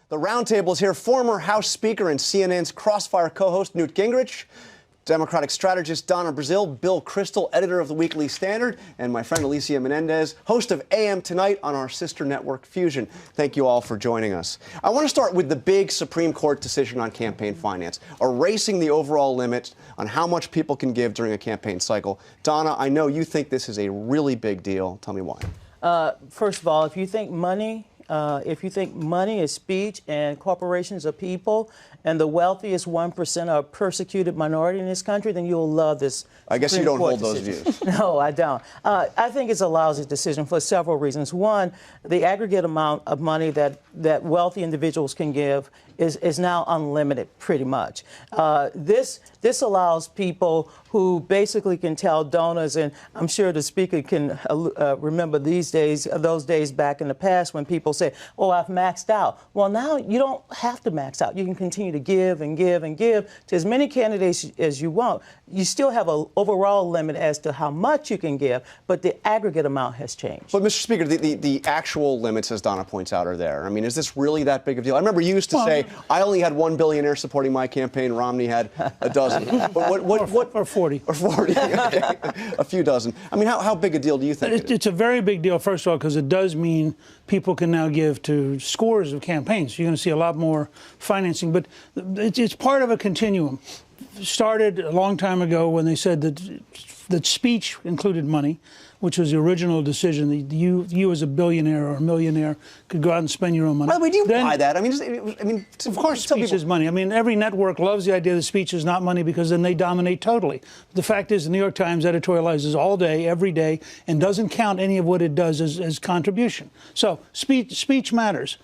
The Roundtabl is here. Former House Speaker and CNN's Crossfire co-host Newt Gingrich, Democratic strategist Donna Brazile, Bill Kristol, editor of the Weekly Standard, and my friend Alicia Menendez, host of AM Tonight on our sister network Fusion. Thank you all for joining us. I want to start with the big Supreme Court decision on campaign finance, erasing the overall limit on how much people can give during a campaign cycle. Donna, I know you think this is a really big deal. Tell me why. First of all, if you think money is speech and corporations are people and the wealthiest 1% are a persecuted minority in this country, then you'll love this. I guess you don't hold those views. No, I don't. I think it's a lousy decision for several reasons. One, the aggregate amount of money that wealthy individuals can give is now unlimited, pretty much. This allows people who basically can tell donors, and I'm sure the speaker can remember those days back in the past when people say, oh, I've maxed out. Well, now you don't have to max out. You can continue to give and give and give to as many candidates as you want. You still have an overall limit as to how much you can give, but the aggregate amount has changed. But, Mr. Speaker, the actual limits, as Donna points out, are there. I mean, is this really that big of a deal? I remember you used to say, I only had one billionaire supporting my campaign. Romney had a dozen. But what or 40. Or 40. Okay. A few dozen. I mean, how big a deal do you think it is? It's a very big deal, first of all, because it does mean people can now give to scores of campaigns. You're going to see a lot more financing. But it's part of a continuum. Started a long time ago when they said that speech included money, which was the original decision that you as a billionaire or a millionaire could go out and spend your own money. By the way, do you buy that? I mean, of course speech is money. I mean, every network loves the idea that speech is not money because then they dominate totally. The fact is the New York Times editorializes all day, every day, and doesn't count any of what it does as contribution. So speech matters.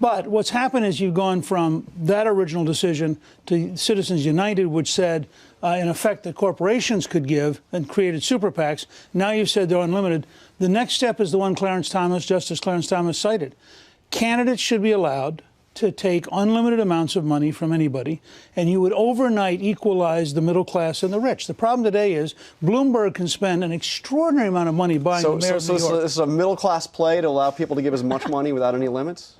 But what's happened is you've gone from that original decision to Citizens United, which said, in effect, that corporations could give and created super PACs. Now you've said they're unlimited. The next step is the one Justice Clarence Thomas cited. Candidates should be allowed to take unlimited amounts of money from anybody, and you would overnight equalize the middle class and the rich. The problem today is Bloomberg can spend an extraordinary amount of money buying the mayor of New York. So this is a middle-class play to allow people to give as much money without any limits?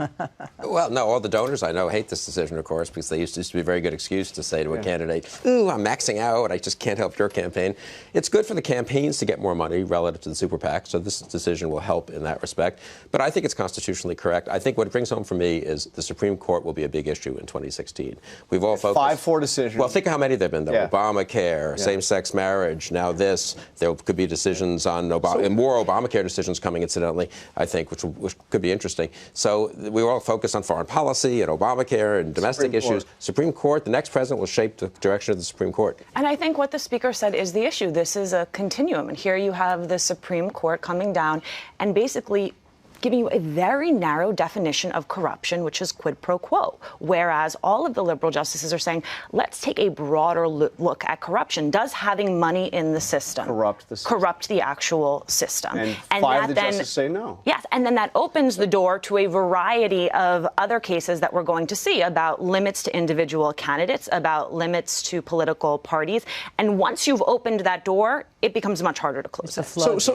Well, no, all the donors I know hate this decision, of course, because they used to be a very good excuse to say to a candidate, ooh, I'm maxing out, I just can't help your campaign. It's good for the campaigns to get more money relative to the super PAC, so this decision will help in that respect. But I think it's constitutionally correct. I think what it brings home for me is the Supreme Court will be a big issue in 2016. We've all focused 5-4 decisions. Well, think of how many there've been, though. Obamacare, same-sex marriage, now this. There could be decisions on more Obamacare decisions coming, incidentally, I think, which could be interesting. So we were all focused on foreign policy and Obamacare and domestic issues. Supreme Court, the next president will shape the direction of the Supreme Court. And I think what the Speaker said is the issue. This is a continuum. And here you have the Supreme Court coming down and basically giving you a very narrow definition of corruption, which is quid pro quo, whereas all of the liberal justices are saying, let's take a broader look at corruption. Does having money in the system corrupt the actual system? And five of the justices say no. Yes, and then that opens the door to a variety of other cases that we're going to see about limits to individual candidates, about limits to political parties. And once you've opened that door, it becomes much harder to close.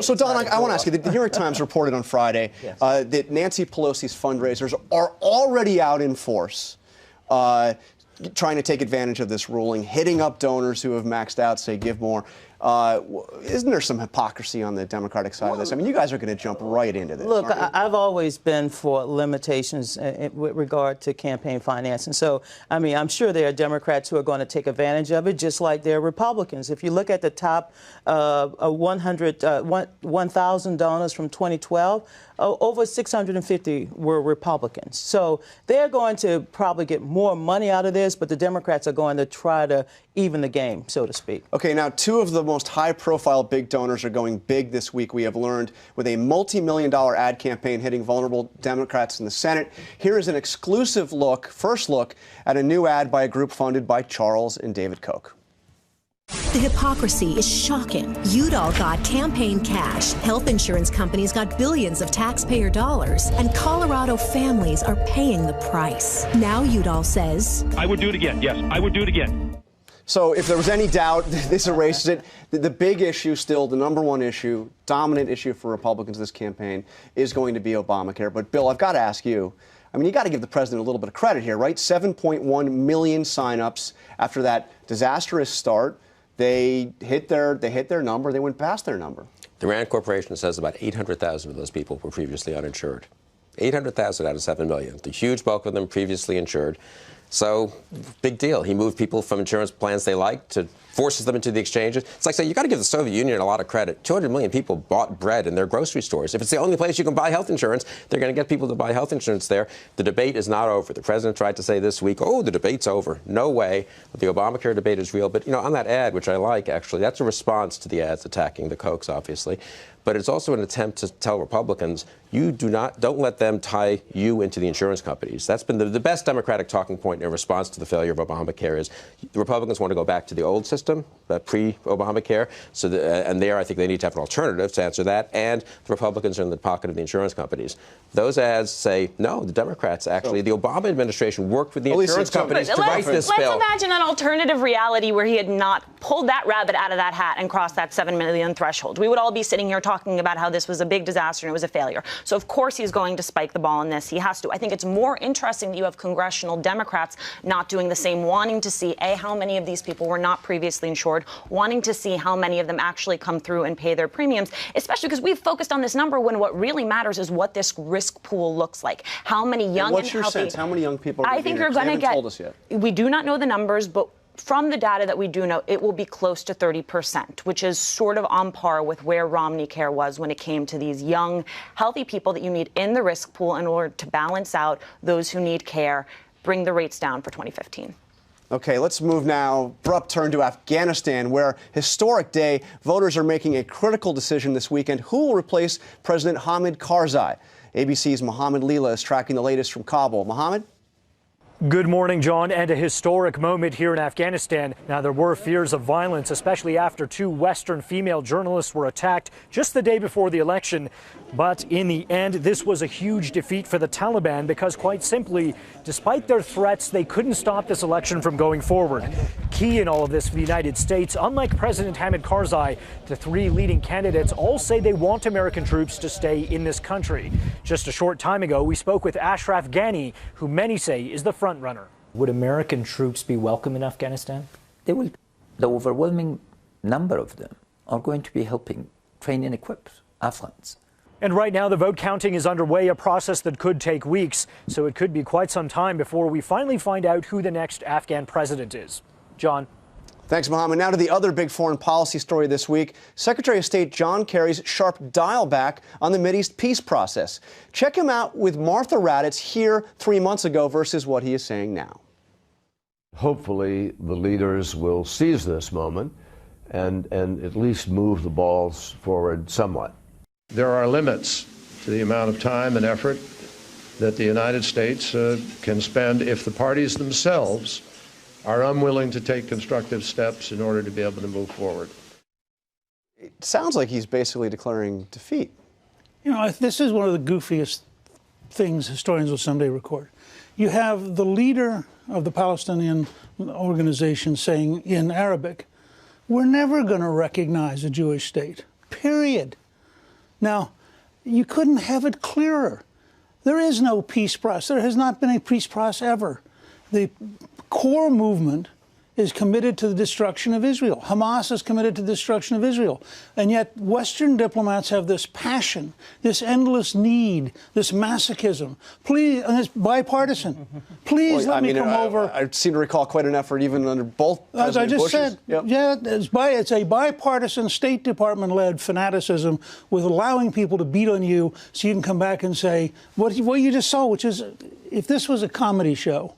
So Don, I want to ask you, the New York Times reported on Friday that Nancy Pelosi's fundraisers are already out in force, trying to take advantage of this ruling, hitting up donors who have maxed out, say, give more. Isn't there some hypocrisy on the Democratic side of this? I mean, you guys are going to jump right into this. Look, I've always been for limitations with regard to campaign finance. And so, I mean, I'm sure there are Democrats who are going to take advantage of it, just like there are Republicans. If you look at the top 1,000 donors from 2012, over 650 were Republicans. So they're going to probably get more money out of this, but the Democrats are going to try to even the game, so to speak. Okay, now two of the most high-profile big donors are going big this week, we have learned, with a multi-million-dollar ad campaign hitting vulnerable Democrats in the Senate. Here is an exclusive look, first look, at a new ad by a group funded by Charles and David Koch. The hypocrisy is shocking. Udall got campaign cash, health insurance companies got billions of taxpayer dollars, and Colorado families are paying the price. Now Udall says, I would do it again. Yes, I would do it again. So if there was any doubt, this erases it. The big issue still, the number one issue, dominant issue for Republicans this campaign is going to be Obamacare. But, Bill, I've got to ask you, I mean, you got to give the president a little bit of credit here, right? 7.1 million signups after that disastrous start. They hit their number. They went past their number. The Rand Corporation says about 800,000 of those people were previously uninsured. 800,000 out of 7 million. The huge bulk of them previously insured. So, big deal. He moved people from insurance plans they liked to forces them into the exchanges. It's like saying you got to give the Soviet Union a lot of credit. 200 million people bought bread in their grocery stores. If it's the only place you can buy health insurance, they're going to get people to buy health insurance there. The debate is not over. The president tried to say this week, oh, the debate's over. No way. The Obamacare debate is real. But, you know, on that ad, which I like, actually, that's a response to the ads attacking the Kochs, obviously. But it's also an attempt to tell Republicans, don't let them tie you into the insurance companies. That's been the best Democratic talking point in response to the failure of Obamacare is the Republicans want to go back to the old system, pre-Obamacare. And there I think they need to have an alternative to answer that. And the Republicans are in the pocket of the insurance companies. Those ads say, no, the Democrats actually, the Obama administration worked with the insurance companies to write this bill. Let's imagine an alternative reality where he had not pulled that rabbit out of that hat and crossed that 7 million threshold. We would all be sitting here talking about how this was a big disaster and it was a failure. So, of course, he's going to spike the ball on this. He has to. I think it's more interesting that you have congressional Democrats not doing the same, wanting to see, A, how many of these people were not previously insured, wanting to see how many of them actually come through and pay their premiums, especially because we've focused on this number when what really matters is what this risk pool looks like. How many young and what's your healthy... sense? How many young people are I think you're going to get... told us yet. We do not know the numbers, but from the data that we do know, it will be close to 30%, which is sort of on par with where Romney Care was when it came to these young, healthy people that you need in the risk pool in order to balance out those who need care, bring the rates down for 2015. Okay, let's move now, abrupt turn to Afghanistan, where historic day, voters are making a critical decision this weekend. Who will replace President Hamid Karzai? ABC's Mohammed Leela is tracking the latest from Kabul. Mohammed? Good morning, John, and a historic moment here in Afghanistan. Now, there were fears of violence, especially after 2 Western female journalists were attacked just the day before the election. But in the end, this was a huge defeat for the Taliban because, quite simply, despite their threats, they couldn't stop this election from going forward. Key in all of this for the United States, unlike President Hamid Karzai, the 3 leading candidates all say they want American troops to stay in this country. Just a short time ago, we spoke with Ashraf Ghani, who many say is the front runner. Would American troops be welcome in Afghanistan? They will. The overwhelming number of them are going to be helping train and equip Afghans. And right now, the vote counting is underway, a process that could take weeks. So it could be quite some time before we finally find out who the next Afghan president is. John. Thanks, Mohammed. Now to the other big foreign policy story this week. Secretary of State John Kerry's sharp dial back on the Mideast peace process. Check him out with Martha Raddatz here 3 months ago versus what he is saying now. Hopefully, the leaders will seize this moment and at least move the balls forward somewhat. There are limits to the amount of time and effort that the United States can spend if the parties themselves are unwilling to take constructive steps in order to be able to move forward. It sounds like he's basically declaring defeat. You know, this is one of the goofiest things historians will someday record. You have the leader of the Palestinian organization saying in Arabic, we're never going to recognize a Jewish state, period. Now, you couldn't have it clearer. There is no peace process. There has not been a peace process ever. The core movement is committed to the destruction of Israel. Hamas is committed to the destruction of Israel. And yet Western diplomats have this passion, this endless need, this masochism. Please, and it's bipartisan. Please let me come over. I seem to recall quite an effort even under both As I just Bushes. said, yeah, it's a bipartisan State Department-led fanaticism with allowing people to beat on you so you can come back and say what you just saw, which is, if this was a comedy show,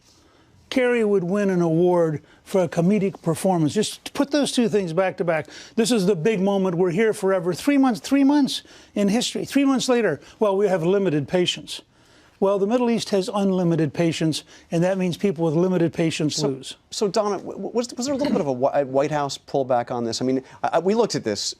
Kerry would win an award for a comedic performance. Just put those two things back to back. This is the big moment. We're here forever. 3 months in history. 3 months later, well, we have limited patience. Well, the Middle East has unlimited patience, and that means people with limited patience lose. So, Donna, was there a little bit of a White House pullback on this? I mean, we looked at this.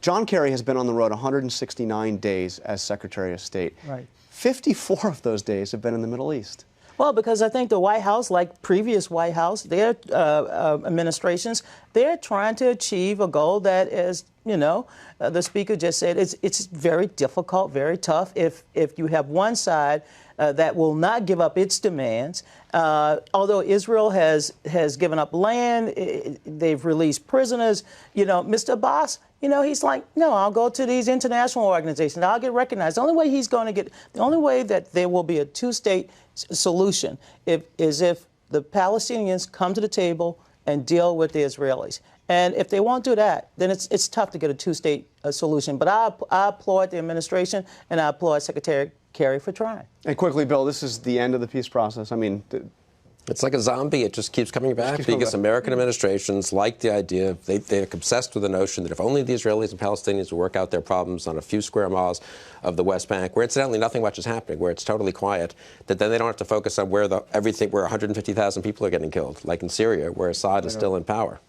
John Kerry has been on the road 169 days as Secretary of State. Right. 54 of those days have been in the Middle East. Well, because I think the White House, like previous White House, their administrations, they're trying to achieve a goal that is, you know, the Speaker just said, it's very difficult, very tough. If you have one side that will not give up its demands. Although Israel has given up land, they've released prisoners. Mr. Abbas, he's like, no, I'll go to these international organizations. I'll get recognized. The only way that there will be a two-state solution is if the Palestinians come to the table and deal with the Israelis. And if they won't do that, then it's tough to get a two-state solution. But I applaud the administration, and I applaud Secretary Kerry for trying. And quickly, Bill, this is the end of the peace process. I mean, it's like a zombie. It just keeps coming back because American administrations like the idea. They're obsessed with the notion that if only the Israelis and Palestinians would work out their problems on a few square miles of the West Bank, where incidentally nothing much is happening, where it's totally quiet, that then they don't have to focus on where 150,000 people are getting killed, like in Syria, where Assad is still in power.